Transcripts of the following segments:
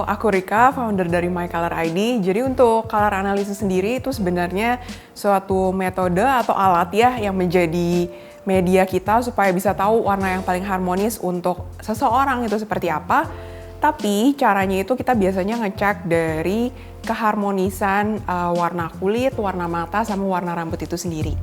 aku Rika, founder dari My Color ID. Jadi untuk color analysis sendiri itu sebenarnya suatu metode atau alat ya yang menjadi media kita supaya bisa tahu warna yang paling harmonis untuk seseorang itu seperti apa. Tapi caranya itu kita biasanya ngecek dari keharmonisan warna kulit, warna mata, sama warna rambut itu sendiri.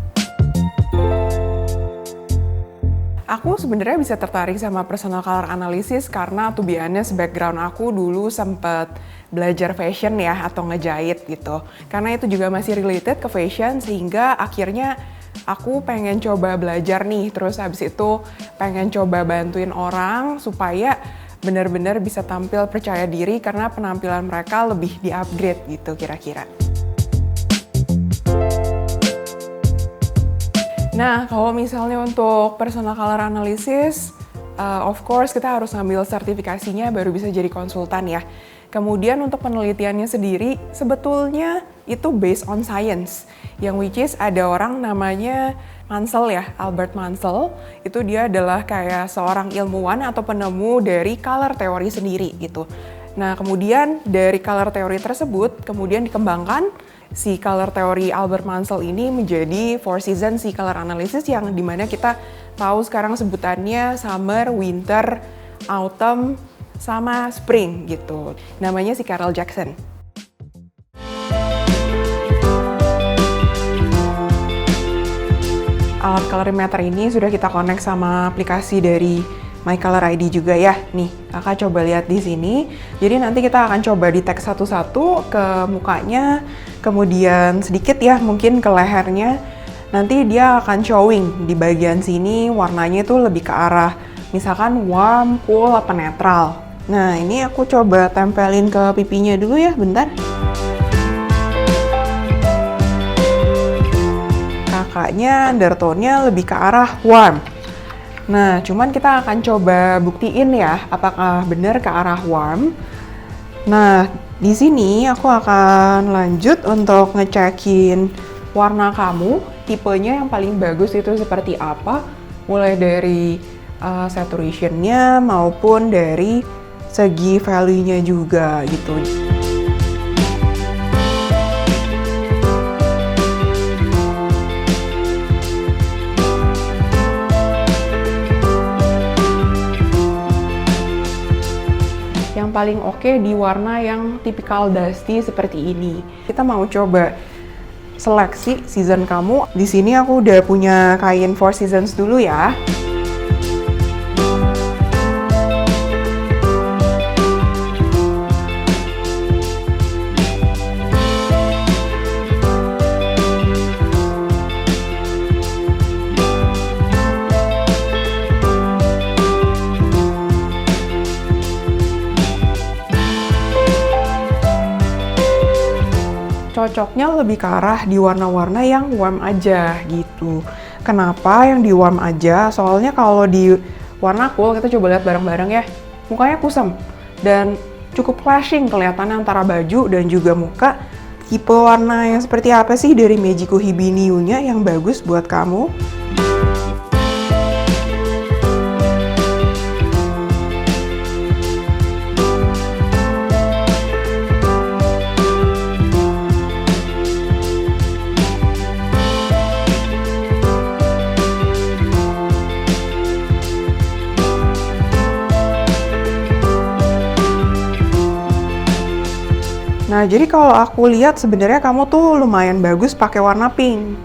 Aku sebenarnya bisa tertarik sama personal color analysis karena to be honest background aku dulu sempet belajar fashion ya atau ngejahit gitu. Karena itu juga masih related ke fashion sehingga akhirnya aku pengen coba belajar nih. Terus habis itu pengen coba bantuin orang supaya benar-benar bisa tampil percaya diri karena penampilan mereka lebih di-upgrade gitu kira-kira. Nah, kalau misalnya untuk personal color analysis, of course kita harus ngambil sertifikasinya baru bisa jadi konsultan ya. Kemudian untuk penelitiannya sendiri, sebetulnya itu based on science. Yang which is ada orang namanya Mansell ya, Albert Mansell. Itu dia adalah kayak seorang ilmuwan atau penemu dari color theory sendiri gitu. Nah, kemudian dari color theory tersebut, kemudian dikembangkan si color theory Albert Mansell ini menjadi four season si color analysis yang dimana kita tahu sekarang sebutannya summer, winter, autumn, sama spring gitu. Namanya si Carol Jackson. Alat colorimeter ini sudah kita connect sama aplikasi dari My Color ID juga ya. Nih, kakak coba lihat di sini. Jadi nanti kita akan coba di tag satu-satu ke mukanya, kemudian sedikit ya mungkin ke lehernya. Nanti dia akan showing di bagian sini warnanya itu lebih ke arah misalkan warm, cool, apa netral. Nah, ini aku coba tempelin ke pipinya dulu ya, bentar. Kakaknya undertone-nya lebih ke arah warm. Nah, cuman kita akan coba buktiin ya, apakah benar ke arah warm. Nah, di sini aku akan lanjut untuk ngecekin warna kamu, tipenya yang paling bagus itu seperti apa, mulai dari saturation-nya maupun dari segi value-nya juga gitu. Yang paling oke di warna yang tipikal dusty seperti ini. Kita mau coba seleksi season kamu. Di sini aku udah punya kain four seasons dulu ya. Cocoknya lebih ke arah di warna-warna yang warm aja gitu. Kenapa yang di warm aja? Soalnya kalau di warna cool, kita coba lihat bareng-bareng ya, mukanya kusam dan cukup clashing kelihatan antara baju dan juga muka. Tipe warna yang seperti apa sih dari Magico Hibiniu-nya yang bagus buat kamu? Nah, jadi kalau aku lihat sebenarnya kamu tuh lumayan bagus pakai warna pink.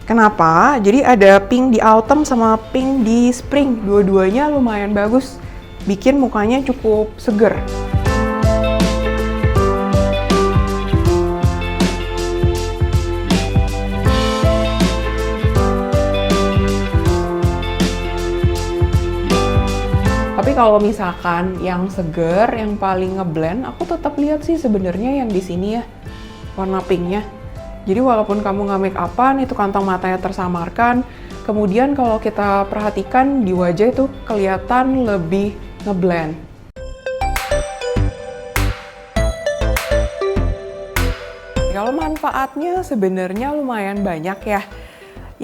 Kenapa? Jadi ada pink di autumn sama pink di spring. Dua-duanya lumayan bagus. Bikin mukanya cukup seger. Tapi kalau misalkan yang seger, yang paling ngeblend, aku tetap lihat sih sebenarnya yang di sini ya, warna pinknya. Jadi walaupun kamu nggak make upan, itu kantong matanya tersamarkan. Kemudian kalau kita perhatikan di wajah itu kelihatan lebih ngeblend. Kalau manfaatnya sebenarnya lumayan banyak ya.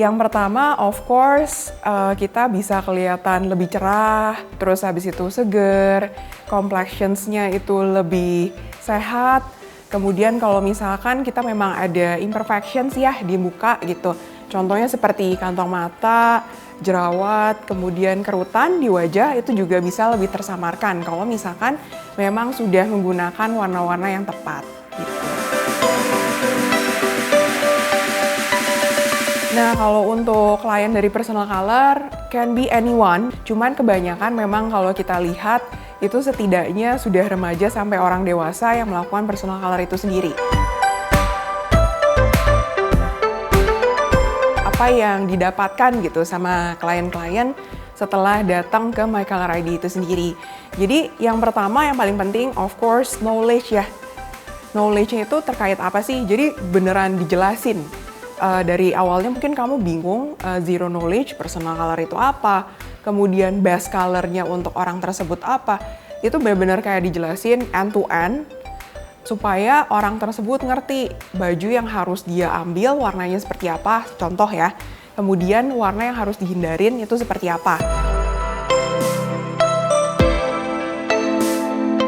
Yang pertama, of course, kita bisa kelihatan lebih cerah, terus habis itu seger, complexions-nya itu lebih sehat. Kemudian kalau misalkan kita memang ada imperfections ya di muka gitu. Contohnya seperti kantong mata, jerawat, kemudian kerutan di wajah itu juga bisa lebih tersamarkan kalau misalkan memang sudah menggunakan warna-warna yang tepat gitu. Nah, kalau untuk klien dari personal color, can be anyone. Cuman kebanyakan memang kalau kita lihat, itu setidaknya sudah remaja sampai orang dewasa yang melakukan personal color itu sendiri. Apa yang didapatkan gitu sama klien-klien setelah datang ke My Color ID itu sendiri. Jadi, yang pertama yang paling penting, of course, knowledge ya. Knowledge-nya itu terkait apa sih? Jadi, beneran dijelasin. Dari awalnya mungkin kamu bingung, zero knowledge, personal color itu apa, kemudian base color-nya untuk orang tersebut apa, itu benar-benar kayak dijelasin end to end, supaya orang tersebut ngerti baju yang harus dia ambil warnanya seperti apa, contoh ya, kemudian warna yang harus dihindarin itu seperti apa.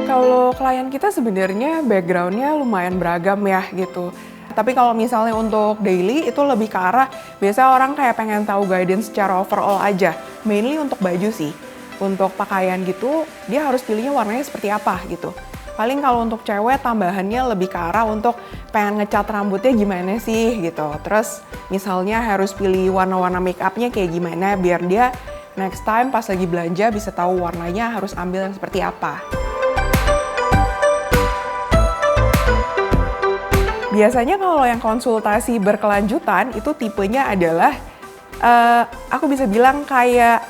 Kalau klien kita sebenarnya background-nya lumayan beragam ya gitu. Tapi kalau misalnya untuk daily itu lebih ke arah biasa orang kayak pengen tahu guidance secara overall aja. Mainly untuk baju sih. Untuk pakaian gitu dia harus pilihnya warnanya seperti apa gitu. Paling kalau untuk cewek tambahannya lebih ke arah untuk pengen ngecat rambutnya gimana sih gitu. Terus misalnya harus pilih warna-warna make up-nya kayak gimana biar dia next time pas lagi belanja bisa tahu warnanya harus ambil yang seperti apa. Biasanya kalau yang konsultasi berkelanjutan itu tipenya adalah aku bisa bilang kayak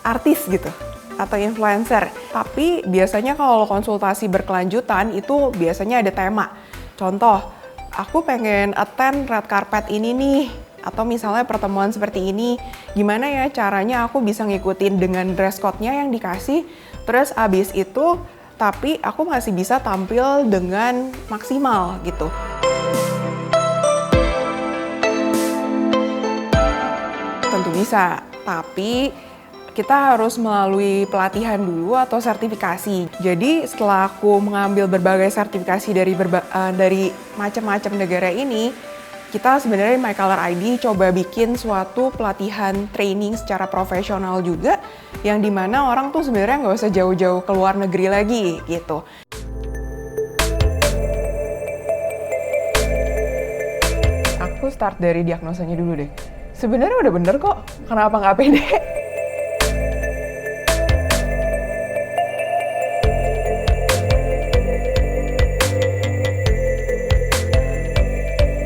artis gitu atau influencer. Tapi biasanya kalau konsultasi berkelanjutan itu biasanya ada tema. Contoh, aku pengen attend red carpet ini nih, atau misalnya pertemuan seperti ini. Gimana ya caranya aku bisa ngikutin dengan dress code-nya yang dikasih, terus abis itu tapi aku masih bisa tampil dengan maksimal gitu. Tentu bisa, tapi kita harus melalui pelatihan dulu atau sertifikasi. Jadi setelah aku mengambil berbagai sertifikasi dari macam-macam negara ini, kita sebenarnya My Color ID coba bikin suatu pelatihan training secara profesional juga, yang dimana orang tuh sebenarnya nggak usah jauh-jauh ke luar negeri lagi gitu. Aku start dari diagnosanya dulu deh. Sebenarnya udah bener kok, kenapa nggak pede?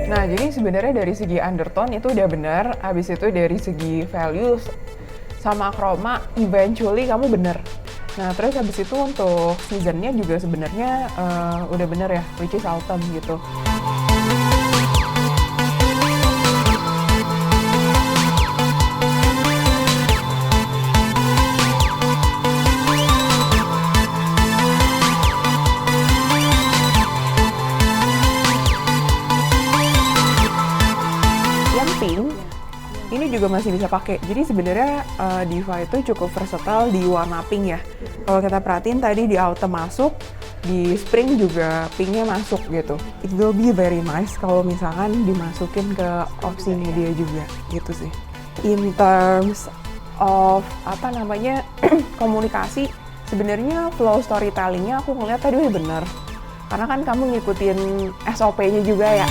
Nah, jadi sebenarnya dari segi undertone itu udah bener, habis itu dari segi values sama chroma, eventually kamu bener. Nah, terus habis itu untuk seasonnya juga sebenarnya udah bener ya, which is autumn gitu. Ini juga masih bisa pakai. Jadi sebenarnya Diva itu cukup versatile di warna pink ya. Kalau kita perhatiin tadi di autumn masuk, di spring juga pinknya masuk gitu. It will be very nice kalau misalkan dimasukin ke opsinya dia juga gitu sih. In terms of komunikasi, sebenarnya flow storytellingnya aku ngeliat tadi udah bener. Karena kan kamu ngikutin SOP-nya juga ya.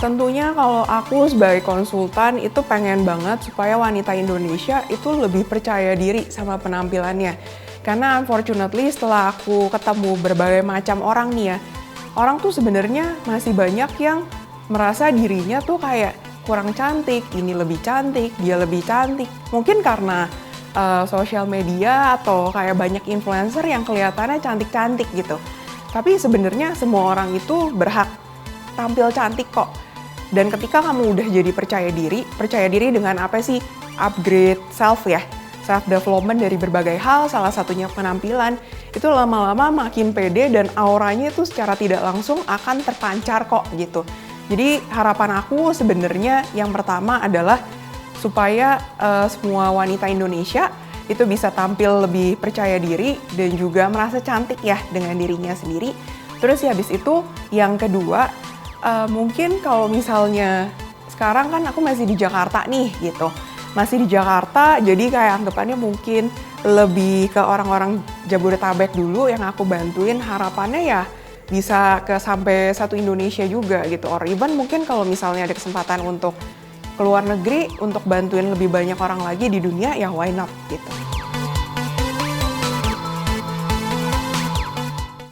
Tentunya kalau aku sebagai konsultan itu pengen banget supaya wanita Indonesia itu lebih percaya diri sama penampilannya. Karena unfortunately setelah aku ketemu berbagai macam orang nih ya, orang tuh sebenarnya masih banyak yang merasa dirinya tuh kayak kurang cantik, ini lebih cantik, dia lebih cantik. Mungkin karena sosial media atau kayak banyak influencer yang kelihatannya cantik-cantik gitu. Tapi sebenarnya semua orang itu berhak tampil cantik kok. Dan ketika kamu udah jadi percaya diri dengan apa sih? Upgrade self ya, self development dari berbagai hal, salah satunya penampilan. itu lama-lama makin pede dan auranya itu secara tidak langsung akan terpancar kok gitu. Jadi harapan aku sebenarnya yang pertama adalah supaya semua wanita Indonesia itu bisa tampil lebih percaya diri dan juga merasa cantik ya dengan dirinya sendiri. Terus ya habis itu yang kedua, mungkin kalau misalnya sekarang kan aku masih di Jakarta nih gitu. Masih di Jakarta, jadi kayak anggapannya mungkin lebih ke orang-orang Jabodetabek dulu yang aku bantuin, harapannya ya bisa ke sampai satu Indonesia juga gitu. Or even mungkin kalau misalnya ada kesempatan untuk keluar negeri, untuk bantuin lebih banyak orang lagi di dunia, ya why not gitu.